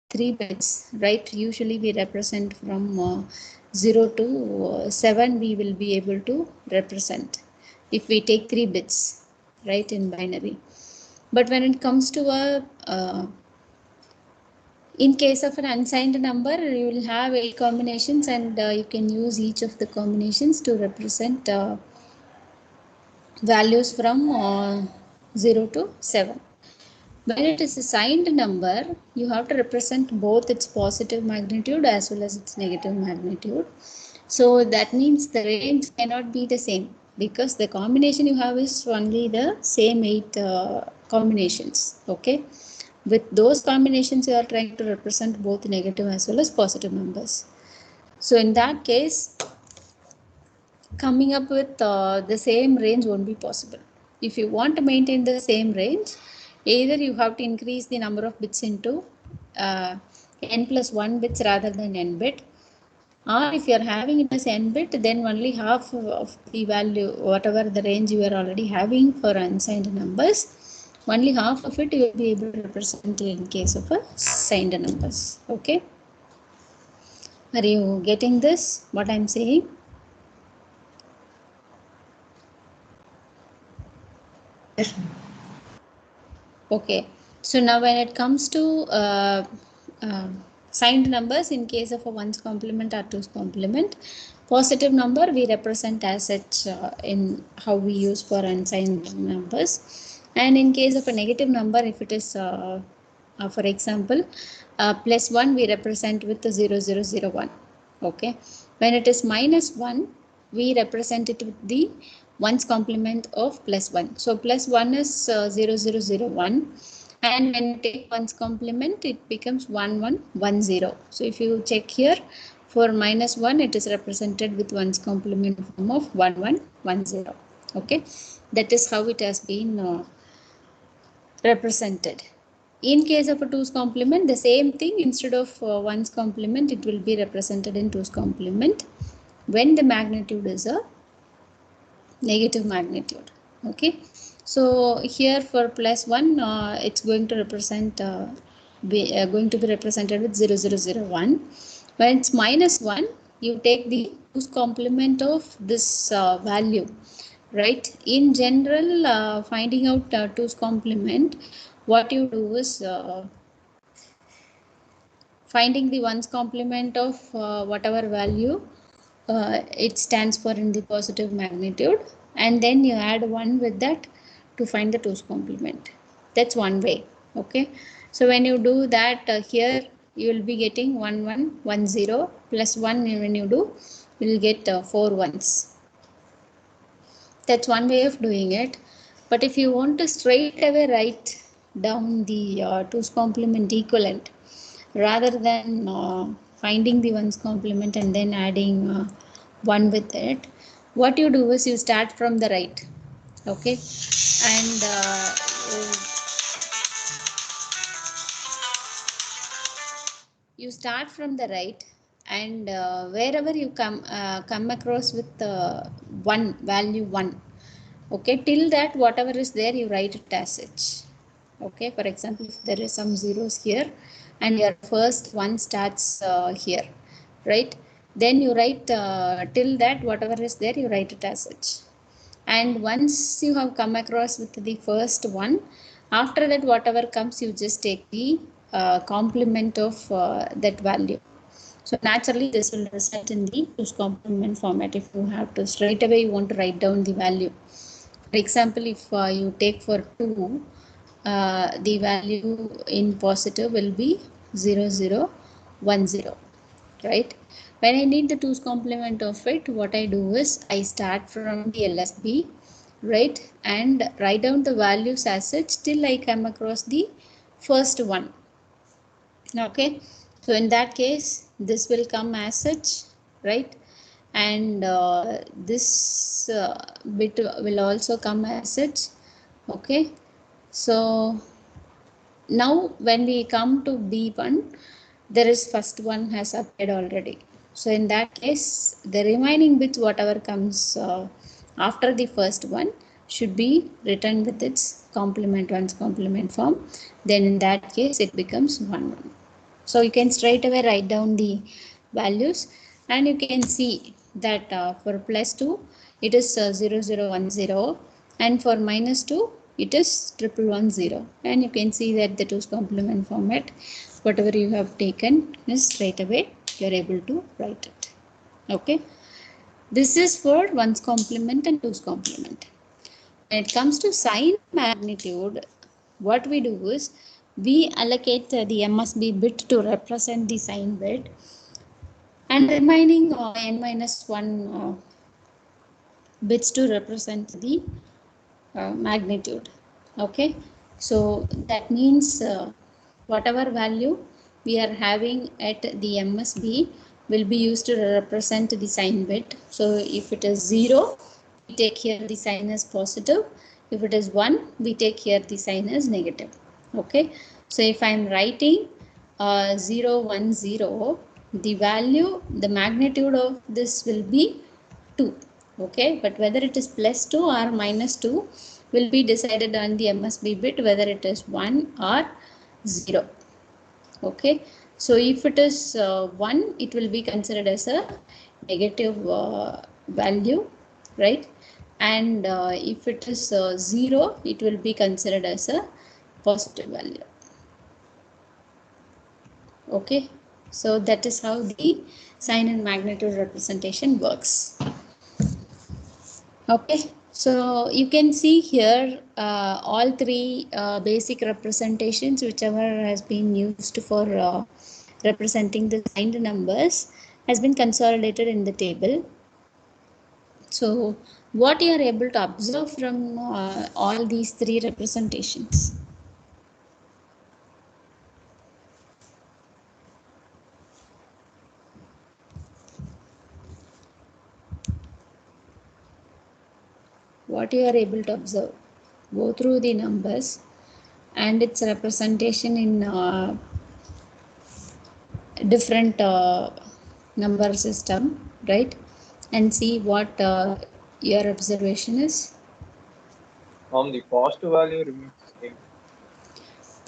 3 bits, right? Usually we represent from 0 to 7, we will be able to represent if we take 3 bits, right, in binary. But when it comes to in case of an unsigned number, you will have 8 combinations, and you can use each of the combinations to represent values from 0 to 7. When it is a signed number, you have to represent both its positive magnitude as well as its negative magnitude. So that means the range cannot be the same, because the combination you have is only the same 8 combinations. Okay. With those combinations, you are trying to represent both negative as well as positive numbers. So in that case, coming up with the same range won't be possible. If you want to maintain the same range, either you have to increase the number of bits into n plus 1 bits rather than n bit, or if you are having it as n bit, then only half of the value, whatever the range you are already having for unsigned numbers, only half of it you will be able to represent in case of a signed numbers. Okay, are you getting this, what I'm saying? Okay, so now when it comes to signed numbers, in case of a ones complement or twos complement, positive number we represent as such in how we use for unsigned numbers. And in case of a negative number, if it is for example plus 1, we represent with the 0001. Okay, when it is minus 1, we represent it with the ones complement of plus 1. So plus 1 is 0001, and when you take ones complement, it becomes 1110. So if you check here, for minus 1, it is represented with ones complement form of 1110. Okay, that is how it has been represented. In case of a 2's complement, the same thing, instead of 1's complement, it will be represented in 2's complement when the magnitude is a negative magnitude. Okay, so here for plus 1, it's going to represent going to be represented with 0001. When it's minus 1, you take the 2's complement of this value, right? In general, finding out 2's complement, what you do is finding the ones complement of whatever value it stands for in the positive magnitude, and then you add 1 with that to find the 2's complement. That's one way. Okay, so when you do that, here you will be getting 1110 plus 1. When you do, you will get 4 ones. That's one way of doing it. But if you want to straight away write down the 2's complement equivalent, rather than finding the ones complement and then adding 1 with it, what you do is you start from the right. Okay, and you start from the right, and wherever you come across with one value 1, okay, till that whatever is there, you write it as such. Okay, for example, if there is some zeros here and your first one starts here, right, then you write till that whatever is there, you write it as such. And once you have come across with the first one, after that whatever comes, you just take the complement of that value. So naturally this will result in the 2's complement format. If you have to straight away you want to write down the value, for example, if you take for 2, the value in positive will be 0010, right? When I need the 2's complement of it, what I do is I start from the LSB, right, and write down the values as such till I come across the first one. Okay, so in that case, this will come as such, right, and this bit will also come as such. Okay, so now when we come to B1, there is first one has appeared already. So in that case, the remaining bits whatever comes after the first one should be written with its complement, one's complement form. Then in that case it becomes 1 1. So you can straight away write down the values, and you can see that for plus 2 it is 0010, and for minus 2 it is 1110, and you can see that the 2's complement format, whatever you have taken is straight away you are able to write it. Okay, this is for 1's complement and 2's complement. When it comes to sign magnitude, what we do is we allocate the MSB bit to represent the sign bit, and remaining n minus 1 bits to represent the magnitude. Okay, so that means whatever value we are having at the MSB will be used to represent the sign bit. So if it is 0, we take here the sign as positive. If it is 1, we take here the sign as negative. Okay, so if I am writing 0, 1, 0, the value, the magnitude of this will be 2. Okay, but whether it is plus 2 or minus 2 will be decided on the MSB bit, whether it is 1 or 0. Okay, so if it is 1, it will be considered as a negative value, right? And if it is 0, it will be considered as a positive value. Okay, so that is how the sign and magnitude representation works. Okay, so you can see here all three basic representations, whichever has been used for representing the signed numbers, has been consolidated in the table. So what you are able to observe from all these three representations? What you are able to observe? Go through the numbers and its representation in different number system, right? And see what your observation is. The positive value remains the same.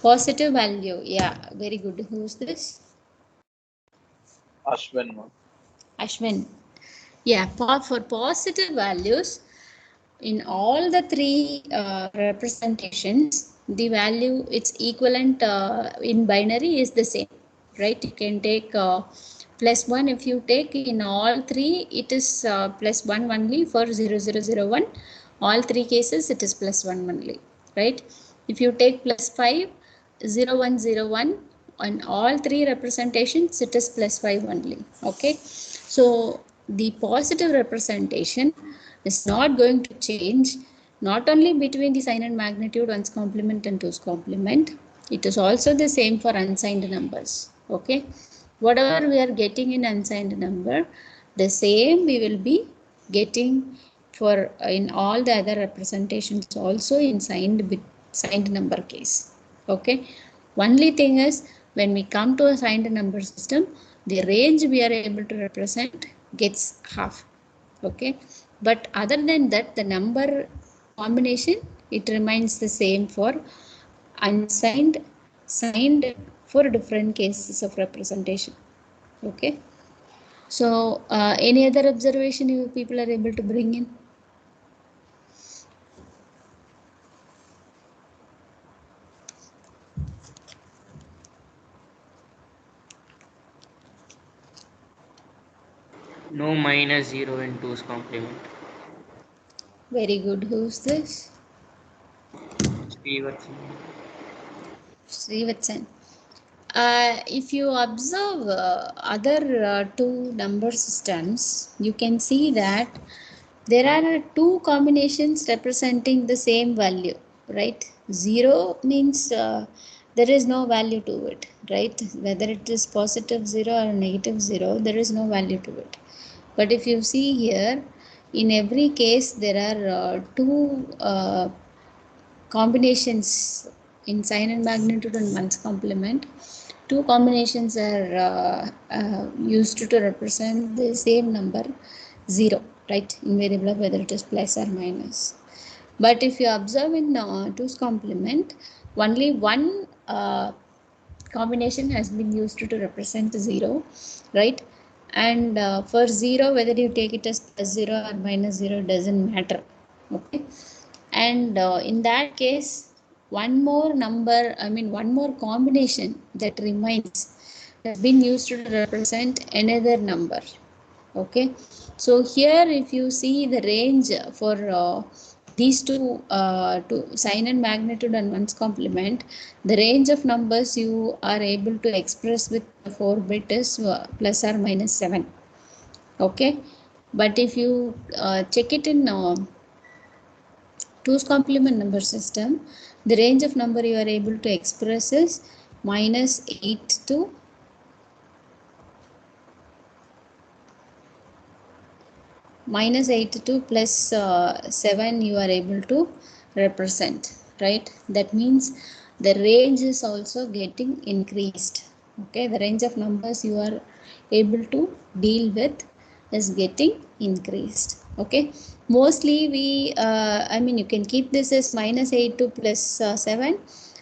Positive value, yeah, very good. Who's this? Ashwin, ma'am. Ashwin. Yeah, for positive values, in all the three representations, the value it's equivalent in binary is the same, right? You can take plus 1. If you take in all three, it is plus 1 only. For 0001, all three cases it is plus 1 only, right? If you take plus 5, 0101, on all three representations it is plus 5 only. Okay, so the positive representation is not going to change, not only between the sign and magnitude, 1's complement and 2's complement, it is also the same for unsigned numbers. Okay, whatever we are getting in unsigned number, the same we will be getting for in all the other representations also in signed number case. Okay, only thing is when we come to a signed number system, the range we are able to represent gets half. Okay, but other than that, the number combination, it remains the same for unsigned, signed, for different cases of representation. Okay, so any other observation you people are able to bring in? No minus 0 in 2's complement. Very good. Who's this? Srivatsan. Srivatsan. If you observe other two number systems, you can see that there are two combinations representing the same value, right? 0 means there is no value to it, right? Whether it is positive 0 or negative 0, there is no value to it. But if you see here, in every case, there are two combinations in sign and magnitude and 1's complement. Two combinations are used to represent the same number 0, right? Invariable whether it is plus or minus. But if you observe in 2's complement, only one combination has been used to represent 0, right? And for 0, whether you take it as plus 0 or minus 0 doesn't matter, okay? And in that case, one more number, one more combination that remains has been used to represent another number, okay? So here if you see the range for these two sign and magnitude and ones complement, the range of numbers you are able to express with 4 bit is plus or minus 7, okay? But if you check it in 2's complement number system, the range of number you are able to express is minus 8 to plus 7 you are able to represent, right? That means the range is also getting increased, okay? The range of numbers you are able to deal with is getting increased, okay? Mostly we you can keep this as minus 8 to plus 7,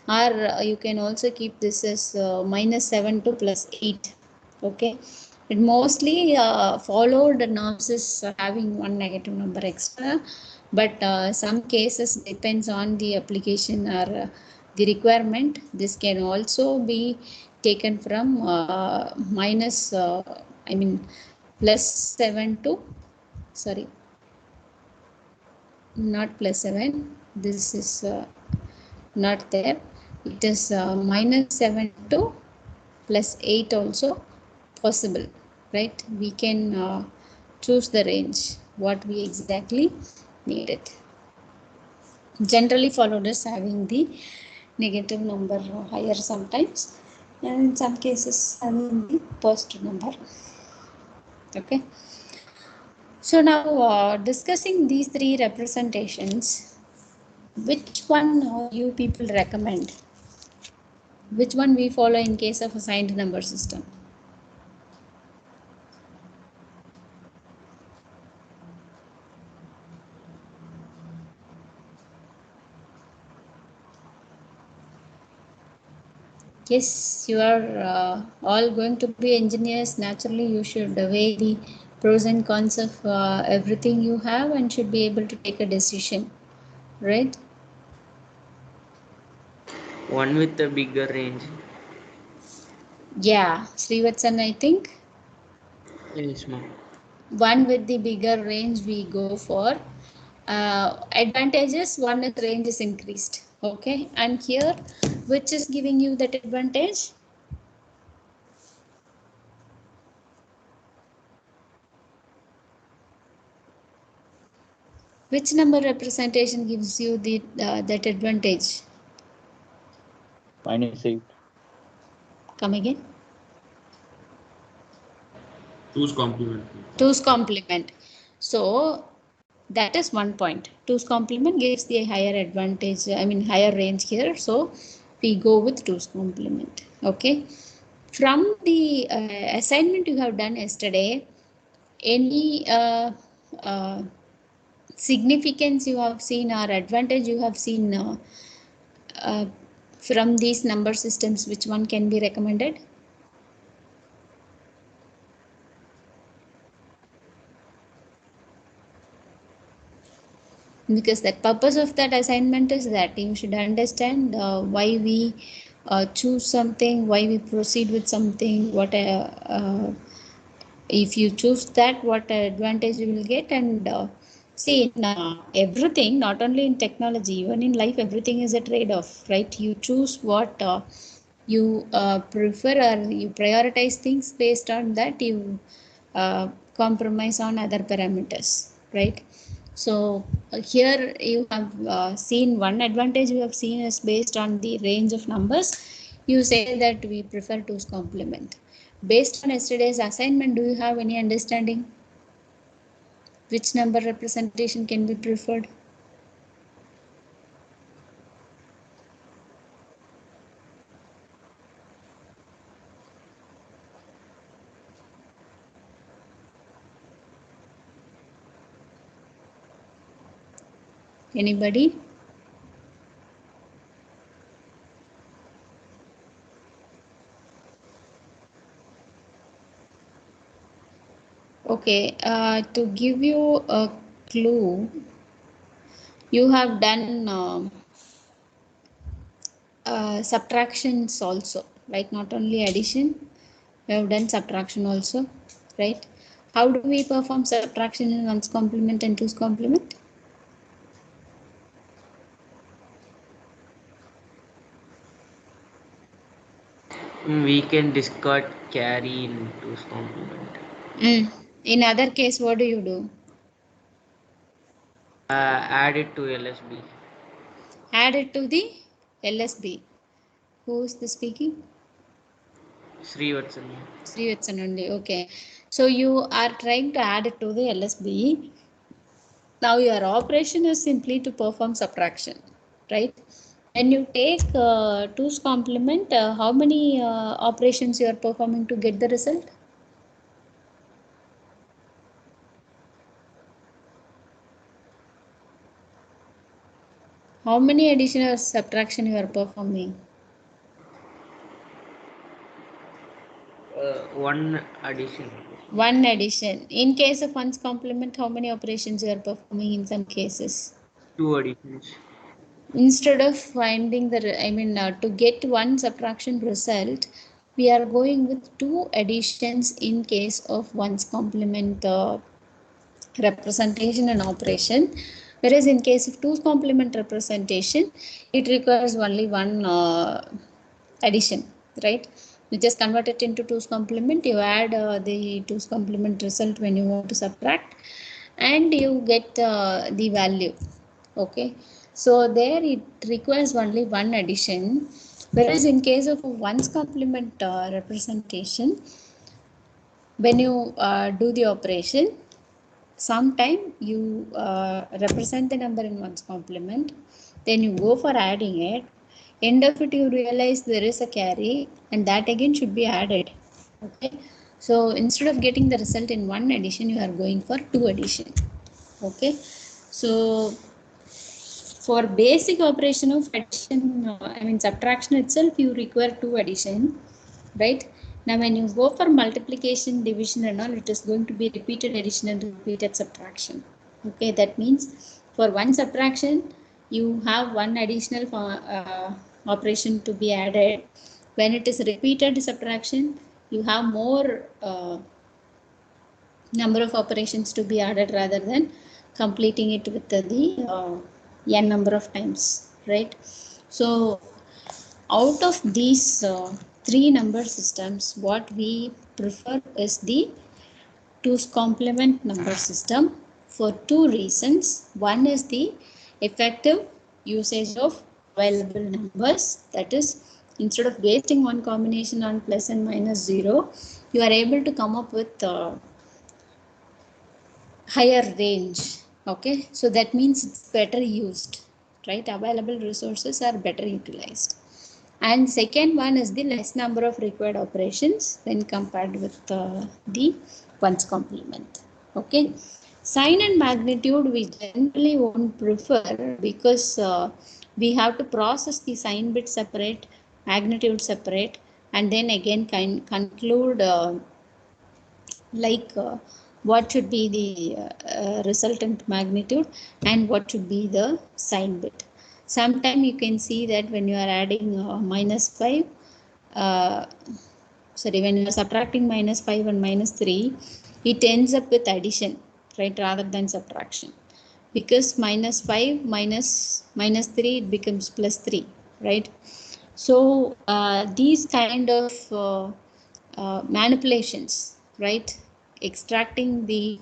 or you can also keep this as minus 7 to plus 8, okay? It mostly followed norms is having one negative number extra, but some cases depends on the application or the requirement. This can also be taken from plus 7 to, sorry, not plus 7, this is not there. It is minus 7 to plus 8 also possible, right? We can choose the range what we exactly needed. Generally followed as having the negative number higher sometimes, and in some cases having the positive number, okay? So now discussing these three representations, which one you people recommend? Which one we follow in case of assigned number system? Yes, you are all going to be engineers. Naturally, you should weigh the pros and cons of everything you have and should be able to take a decision, right? One with a bigger range. Yeah, Srivatsan, I think. Yes, ma'am. One with the bigger range we go for. Advantages, one is range is increased, okay? And here, which is giving you that advantage? Which number representation gives you the that advantage? minus 8. Come again. 2's complement. 2's complement. So that is one point. 2's complement gives the higher advantage, higher range here. So we go with 2's complement. Okay. From the assignment you have done yesterday, any significance you have seen or advantage you have seen uh, from these number systems, which one can be recommended? Because the purpose of that assignment is that you should understand why we choose something, why we proceed with something, what if you choose that, what advantage you will get. And see, in everything, not only in technology, even in life, everything is a trade-off, right? You choose what you prefer, or you prioritize things based on that. You compromise on other parameters, right? So here you have seen one advantage you have seen is based on the range of numbers. You say that we prefer 2's complement. Based on yesterday's assignment, do you have any understanding which number representation can be preferred? Anybody? Okay, to give you a clue, you have done subtractions also, like not only addition, we have done subtraction also, right? How do we perform subtraction in one's complement and two's complement? We can discard carry in 2's complement. In other case, what do you do? Add it to LSB. Add it to the LSB. Who is the speaking? Srivatsan. Srivatsan only. Okay. So you are trying to add it to the LSB. Now your operation is simply to perform subtraction, right? When you take 2's complement, how many operations you are performing to get the result? How many addition or subtraction you are performing? One addition. One addition. In case of one's complement, how many operations you are performing in some cases? 2 additions. Instead of finding to get one subtraction result, we are going with two additions in case of one's complement representation and operation. Whereas in case of two's complement representation, it requires only one addition, right? You just convert it into two's complement, you add the two's complement result when you want to subtract, and you get the value. Okay, so there it requires only one addition, whereas in case of one's complement representation, when you do the operation, sometime you represent the number in one's complement, then you go for adding it, end of it you realize there is a carry, and that again should be added. Okay, so instead of getting the result in one addition, you are going for two addition. Okay, so for basic operation of addition, subtraction itself, you require two addition, right? Now when you go for multiplication, division and all, it is going to be repeated addition and repeated subtraction. Okay, that means for one subtraction, you have one additional operation to be added. When it is repeated subtraction, you have more number of operations to be added rather than completing it with the n number of times, right? So out of these three number systems, what we prefer is the two's complement number system for two reasons. One is the effective usage of available numbers, that is, instead of wasting one combination on plus and minus 0, you are able to come up with higher range. Okay, so that means it's better used, right? Available resources are better utilized. And second one is the less number of required operations when compared with the ones complement. Okay, sign and magnitude we generally won't prefer, because we have to process the sign bit separate, magnitude separate, and then again conclude what should be the resultant magnitude and what should be the sign bit. Sometime you can see that when you are adding minus 5, uh, when you are subtracting minus 5 and minus 3, it ends up with addition, right, rather than subtraction, because minus 5 minus 3, it becomes plus 3, right? So these kind of manipulations, right? Extracting the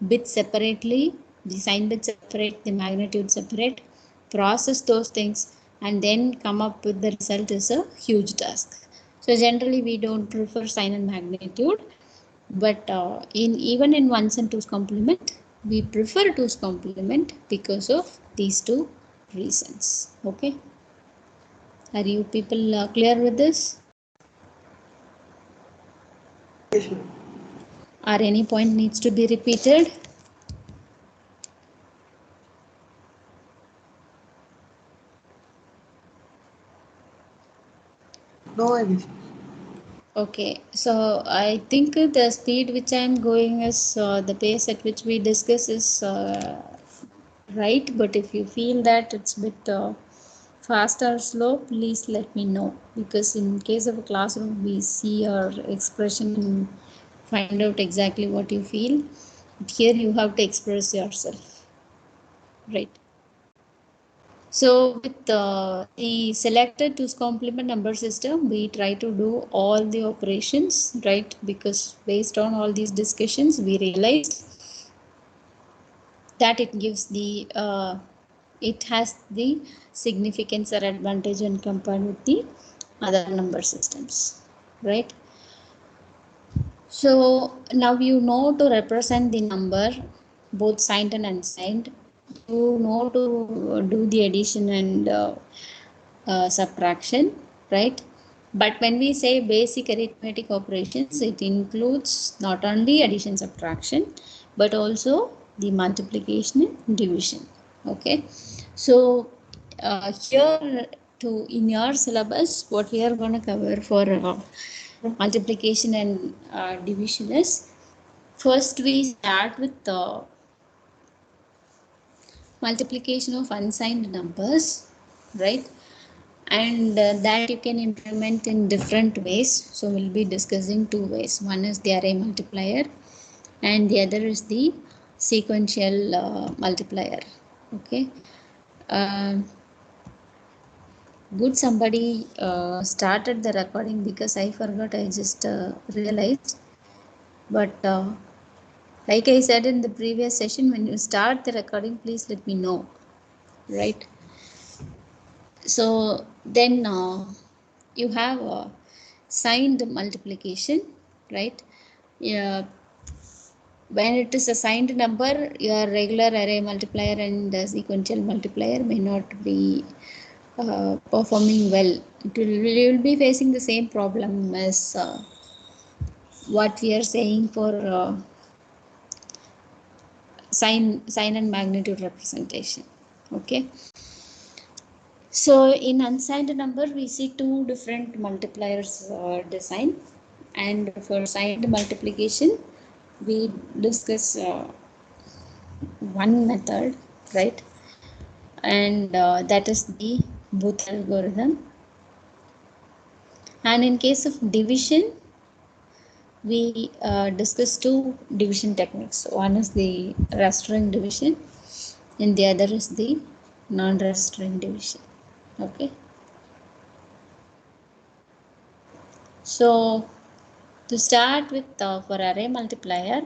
bits separately, the sign bit separate, the magnitude separate, process those things, and then come up with the result is a huge task. So generally we don't prefer sign and magnitude, but in even in ones and twos complement, we prefer twos complement because of these two reasons. Okay, are you people clear with this? Or any point needs to be repeated? No addition. Okay, so I think the speed which I am going is the pace at which we discuss is right, but if you feel that it's a bit fast or slow, please let me know, because in case of a classroom we see your expression and find out exactly what you feel. But here you have to express yourself, right? So with the selected 2's complement number system, we try to do all the operations, right? Because based on all these discussions, we realized that it gives the it has the significance or advantage when compared with the other number systems, right? So now you know to represent the number, both signed and unsigned. You know to do the addition and subtraction, right? But when we say basic arithmetic operations, it includes not only addition, subtraction, but also the multiplication and division. Okay, so here to in your syllabus, what we are going to cover for multiplication and division is, first we start with the multiplication of unsigned numbers, right? And that you can implement in different ways. So we'll be discussing two ways. One is the array multiplier and the other is the sequential multiplier. Okay, good, somebody started the recording, because I forgot, I just realized. But like I said in the previous session, when you start the recording, please let me know, right? So then you have signed multiplication, right? Yeah, when it is a signed number, your regular array multiplier and sequential multiplier may not be performing well. You will be facing the same problem as what we are saying for sign and magnitude representation. Okay. So in unsigned number, we see two different multipliers design, and for signed multiplication, we discuss one method, right? And that is the Booth algorithm. And in case of division, we discuss two division techniques. One is the rastering division, and the other is the non-rastering division. Okay. So to start with, for array multiplier,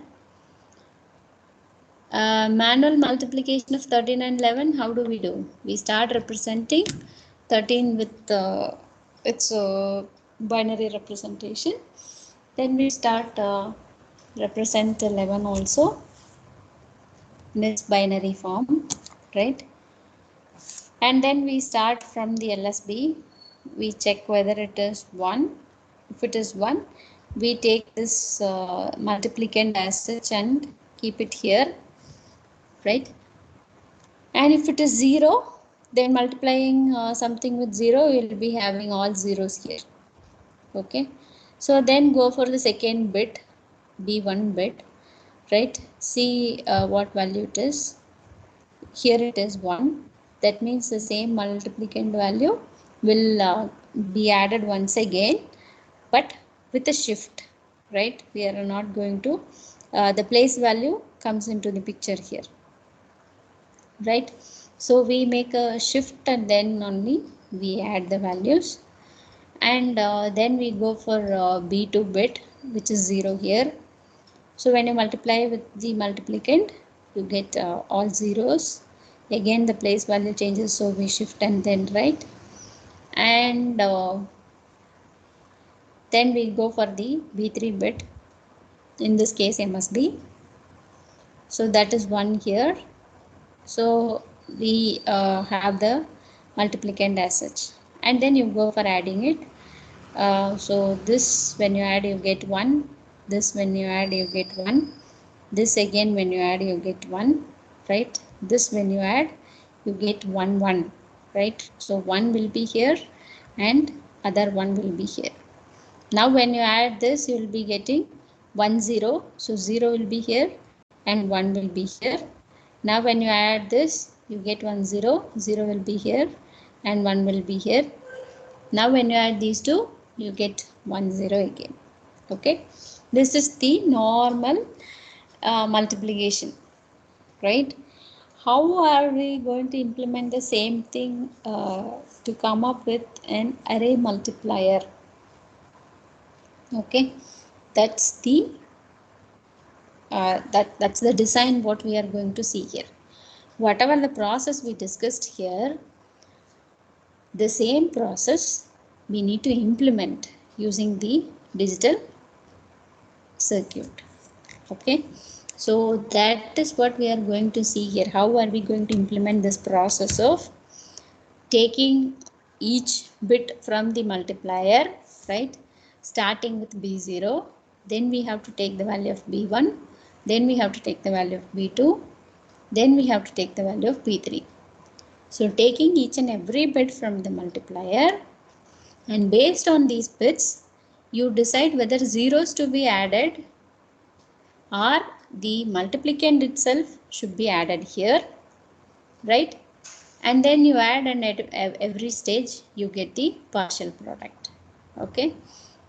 manual multiplication of 13 and 11, how do we do? We start representing 13 with its binary representation. Then we start represent 11 also in its binary form, right? And then we start from the LSB. We check whether it is 1. If it is 1, we take this multiplicand as such and keep it here, right? And if it is 0, then multiplying something with 0, we will be having all zeros here. Okay. So then go for the second bit, B1 bit, right? See what value it is. Here it is 1. That means the same multiplicand value will be added once again, but with a shift, right? We are not going to, the place value comes into the picture here, right? So we make a shift and then only we add the values. And then we go for B2 bit, which is 0 here. So when you multiply with the multiplicand, you get all zeros. Again the place value changes, so we shift and then write. And then we go for the B3 bit, in this case MSB. So that is 1 here. So we have the multiplicand as such, and then you go for adding it. So this when you add you get 1, this when you add you get 1, this again when you add you get 1, right? This when you add you get 1 1, right? So 1 will be here and other 1 will be here. Now when you add this, you will be getting 1 0. So 0 will be here and 1 will be here. Now when you add this, you get 1 0. 0 will be here and 1 will be here. Now when you add these two, you get 1 0 again. Okay. This is the normal multiplication, right? How are we going to implement the same thing to come up with an array multiplier? Okay, that's the that's the design what we are going to see here. Whatever the process we discussed here, the same process we need to implement using the digital circuit. Okay, so that is what we are going to see here. How are we going to implement this process of taking each bit from the multiplier, right? Starting with B0, then we have to take the value of B1, then we have to take the value of B2, then we have to take the value of B3. So taking each and every bit from the multiplier, and based on these bits, you decide whether zeros to be added or the multiplicand itself should be added here, right? And then you add, and at every stage you get the partial product. Okay,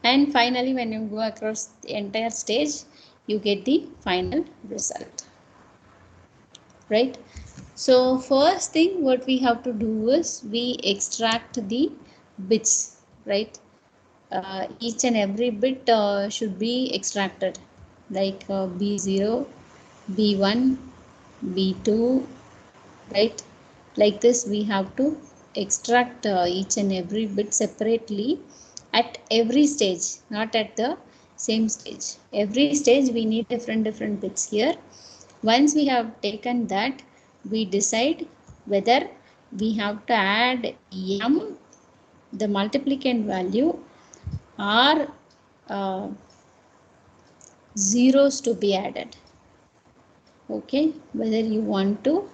and finally when you go across the entire stage, you get the final result, right? So first thing what we have to do is we extract the bits, right? Each and every bit should be extracted, like B0, B1, B2, right? Like this we have to extract each and every bit separately at every stage, not at the same stage. Every stage we need different bits here. Once we have taken that, we decide whether we have to add m, the multiplicand value, or zeros to be added. Okay, whether you want to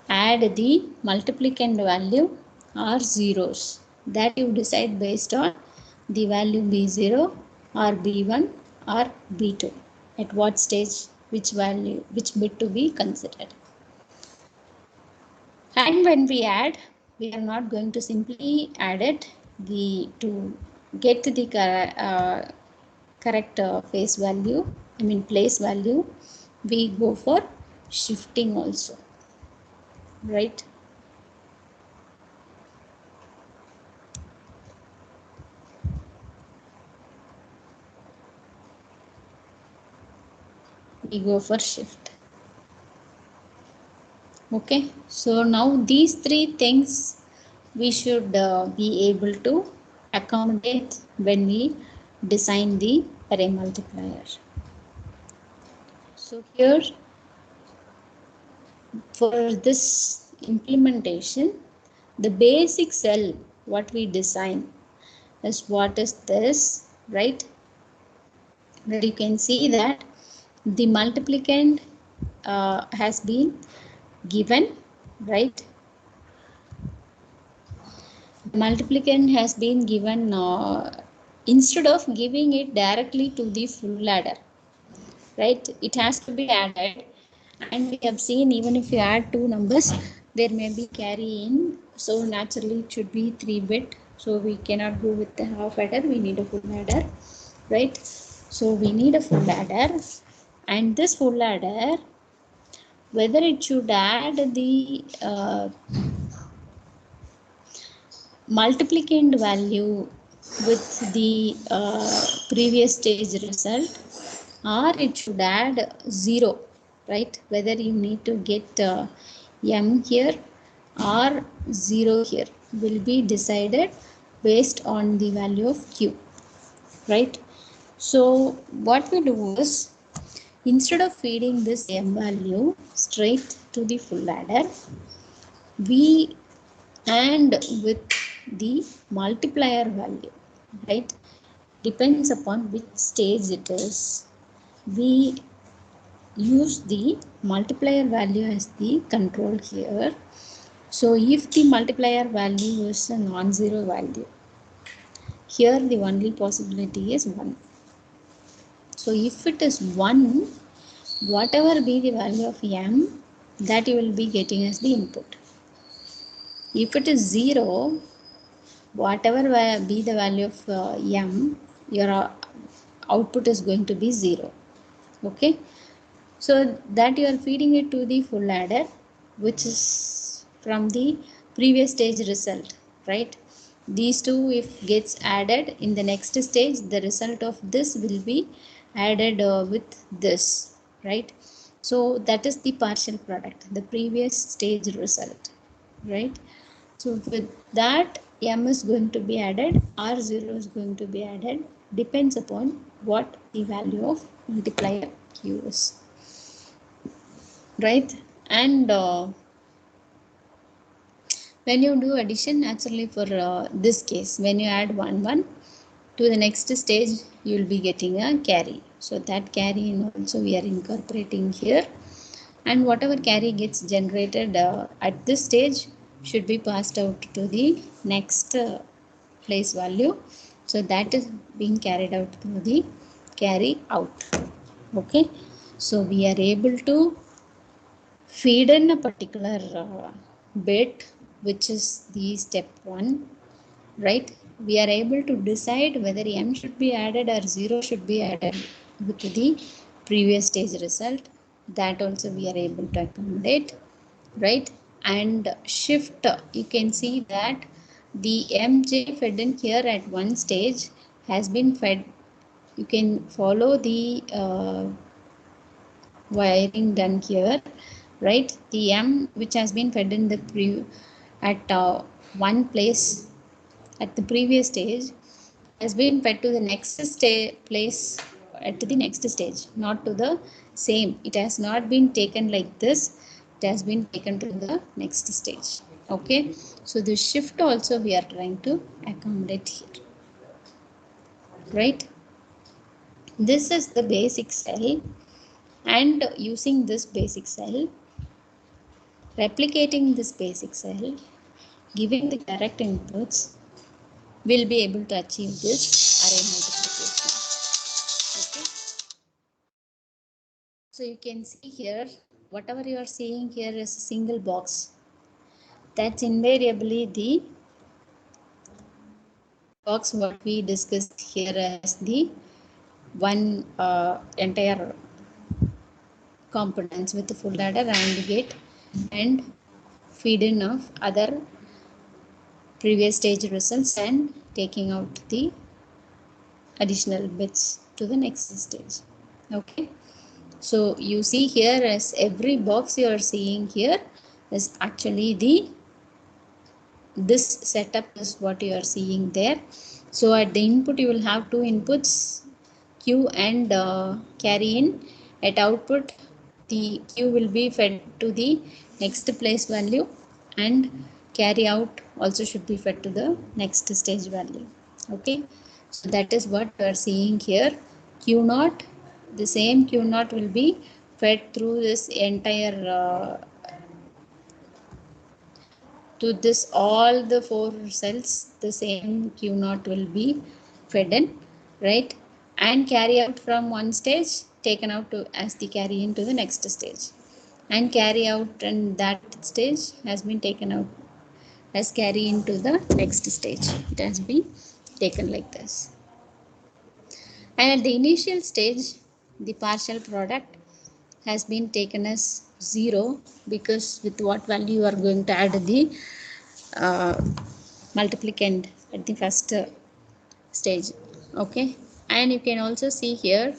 add the multiplicand value or zeros, that you decide based on the value B0 or B1 or B2, at what stage which value, which bit to be considered. And when we add, we are not going to simply add it, we to get the correct face value, place value, we go for shifting also, right? We go for shift. Okay, so now these three things we should be able to accommodate when we design the array multiplier. So here for this implementation, the basic cell what we design is what is this, right? Where you can see that the multiplicand has been given, right? The multiplicand has been given instead of giving it directly to the full ladder, right? It has to be added, and we have seen even if you add two numbers, there may be carry in, so naturally it should be 3-bit. So we cannot go with the half adder, we need a full adder, right? So we need a full adder, and this full adder, whether it should add the multiplicand value with the previous stage result, or it should add 0, right? Whether you need to get m here or 0 here will be decided based on the value of q, right? So what we do is, instead of feeding this m value straight to the full adder, we AND with the multiplier value, right? Depends upon which stage it is. We use the multiplier value as the control here. So if the multiplier value is a non-zero value, Here the only possibility is 1. So if it is 1, whatever be the value of m, that you will be getting as the input. If it is 0, whatever be the value of m, your output is going to be 0. Okay, so that you are feeding it to the full adder, which is from the previous stage result, right? These two if gets added in the next stage, the result of this will be added with this, right? So that is the partial product, the previous stage result, right? So with that, m is going to be added, r0 is going to be added, depends upon what the value of multiplier q is, right? And when you do addition, naturally for this case, when you add 1 1 to the next stage, you will be getting a carry. So that carry also we are incorporating here, and whatever carry gets generated at this stage should be passed out to the next place value. So that is being carried out through the carry out. Okay, so we are able to feed in a particular bit, which is the step 1, right? We are able to decide whether m should be added or 0 should be added with the previous stage result. That also we are able to accommodate, right? And shift, you can see that the mj fed in here at one stage has been fed. You can follow the wiring done here, right? The m which has been fed in the at one place at the previous stage has been fed to the next place at the next stage, not to the same. It has not been taken like this, it has been taken to the next stage. Okay, so the shift also we are trying to accommodate here, right? This is the basic cell, and using this basic cell, replicating this basic cell, giving the correct inputs, will be able to achieve this array multiplication. Okay, so you can see here, whatever you are seeing here is a single box. That's invariably the box what we discussed here as the one entire components with the full adder, AND gate, and feed in of other previous stage results and taking out the additional bits to the next stage. Okay, so you see here as every box you are seeing here is actually the this setup is what you are seeing there. So at the input you will have two inputs, q and carry in. At output, the q will be fed to the next place value, and carry out also should be fed to the next stage value. Okay, so that is what we are seeing here. Q naught, the same Q naught will be fed through this entire to this all the 4 cells. The same Q naught will be fed in, right? And carry out from one stage taken out to as the carry into the next stage, and carry out and that stage has been taken out as carry into the next stage. It has been taken like this. And at the initial stage, the partial product has been taken as 0, because with what value you are going to add the multiplicand at the first stage. Okay, and you can also see here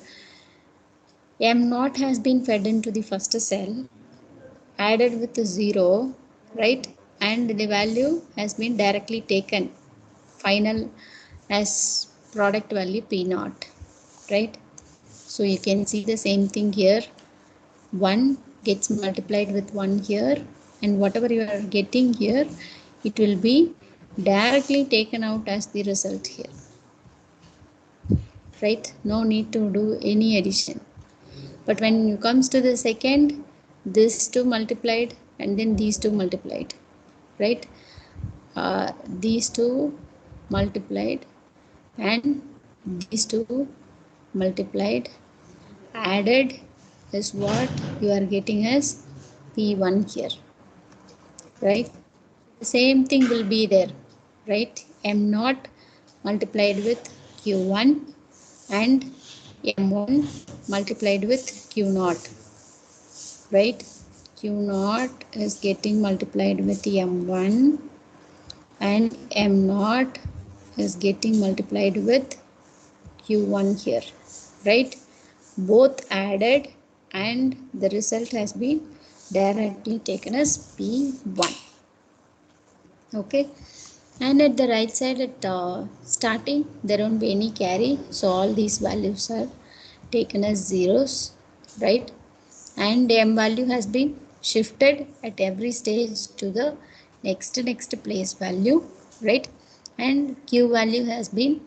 m naught has been fed into the first cell, added with 0, right? And the value has been directly taken final as product value p naught, right? So you can see the same thing here. 1 gets multiplied with 1 here, and whatever you are getting here, it will be directly taken out as the result here, right? No need to do any addition. But when it comes to the second, this 2 multiplied and then these 2 multiplied, right? These 2 multiplied and these two multiplied, added is what you are getting as P1 here, right? The same thing will be there, right? M0 multiplied with Q1 and M1 multiplied with Q0, right? Q0 is getting multiplied with M1 and M0 is getting multiplied with Q1 here, right? Both added and the result has been directly taken as P1. Okay, and at the right side at starting there won't be any carry, so all these values are taken as zeros, right? And M value has been shifted at every stage to the next place value, right? And Q value has been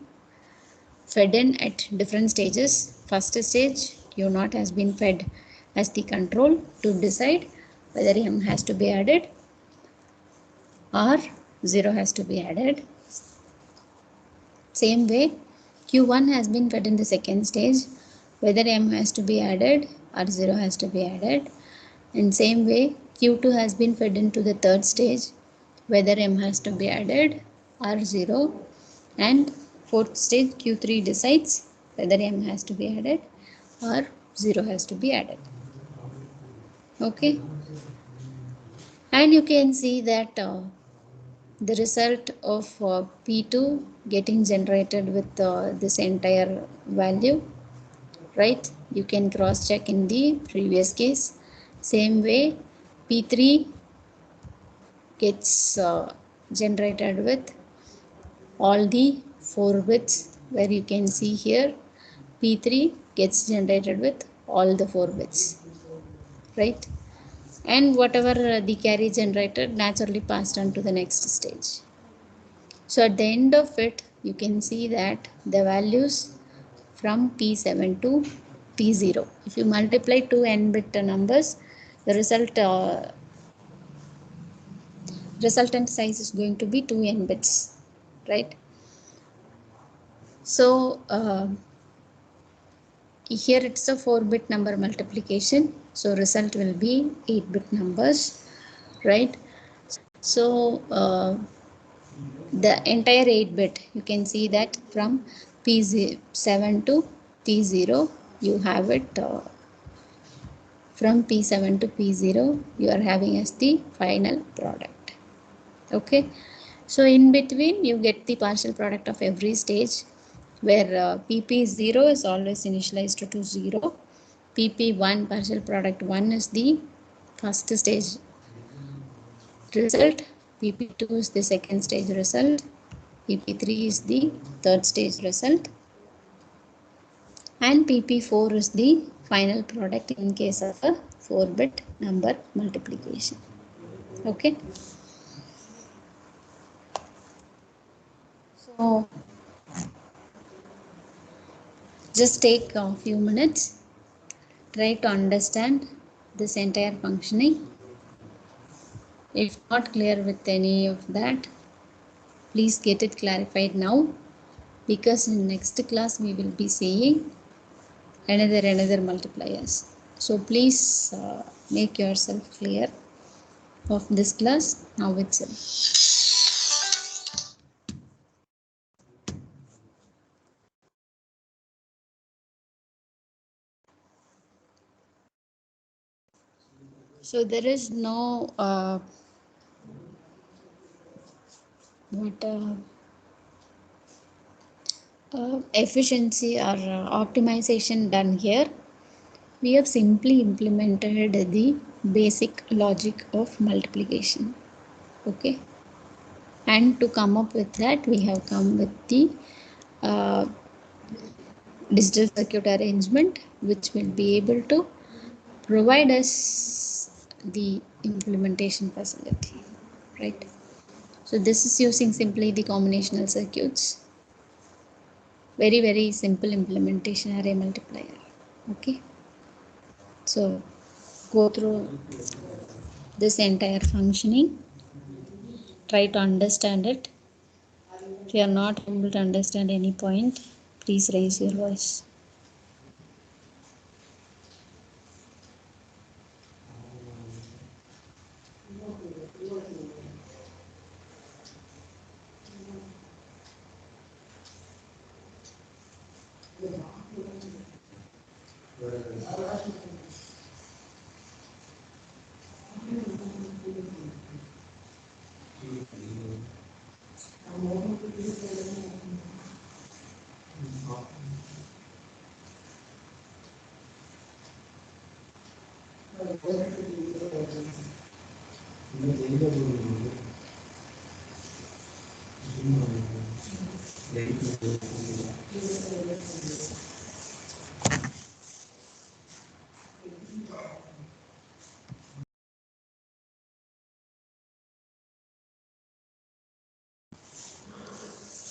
fed in at different stages. First stage Q0 has been fed as the control to decide whether M has to be added or 0 has to be added. Same way Q1 has been fed in the second stage whether M has to be added or 0 has to be added. In same way Q2 has been fed into the third stage whether M has to be added or 0, and fourth stage Q3 decides whether M has to be added or 0 has to be added. Okay, and you can see that the result of P2 getting generated with this entire value, right? You can cross check in the previous case. Same way P3 gets generated with all the 4 bits, where you can see here P3 gets generated with all the 4 bits, right? And whatever the carry generated naturally passed on to the next stage. So at the end of it you can see that the values from P7 to P0, if you multiply two n bit numbers, the resultant size is going to be 2n bits, right? So here it's a 4-bit number multiplication, so result will be 8-bit numbers, right? So the entire 8-bit, you can see that from P7 to P0 you have it, from P7 to P0 you are having as the final product. Okay, so in between you get the partial product of every stage, where PP0 is always initialized to 0, PP1 partial product 1 is the first stage result, PP2 is the second stage result, PP3 is the third stage result, and PP4 is the final product in case of a 4-bit number multiplication. Okay, so just take a few minutes, try to understand this entire functioning. If not clear with any of that, please get it clarified now, because in next class we will be seeing another multipliers. So please make yourself clear of this class now itself. So there is no efficiency or optimization done here. We have simply implemented the basic logic of multiplication. Okay, and to come up with that we have come with the digital circuit arrangement, which will be able to provide us the implementation facility, right? So this is using simply the combinational circuits, very simple implementation array multiplier. Okay, so go through this entire functioning, try to understand it, If you are not able to understand any point, please raise your voice.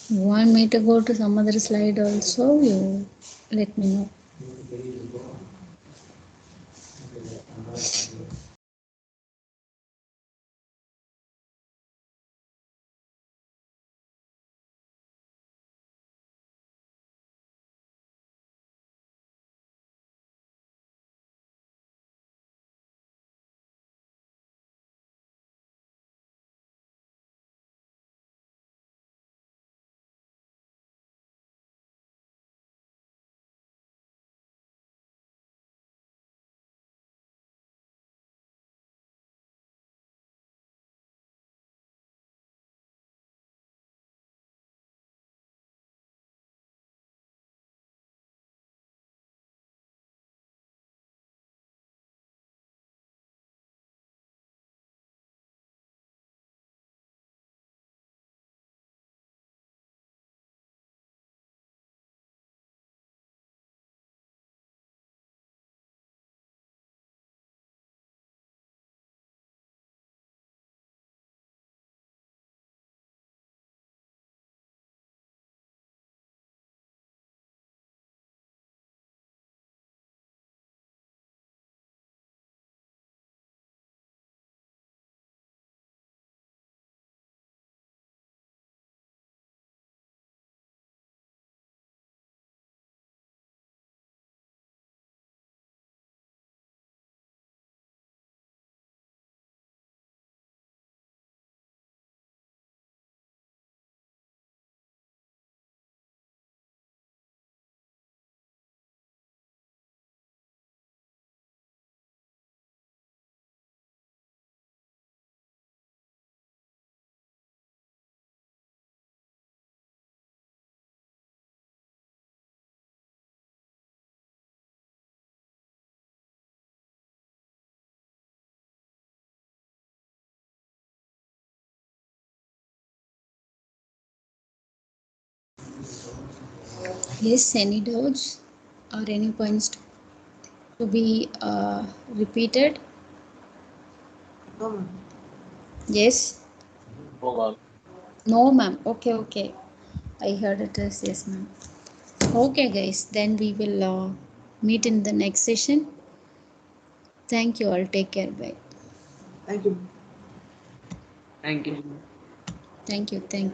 You want me to go to some other slide also? You let me know. Yes, any doubts or any points to be repeated? Yes? No, ma'am. No, ma'am. Okay, okay. I heard it as yes, ma'am. Okay, guys. Then we will meet in the next session. Thank you all. Take care. Bye. Thank you. Thank you. Thank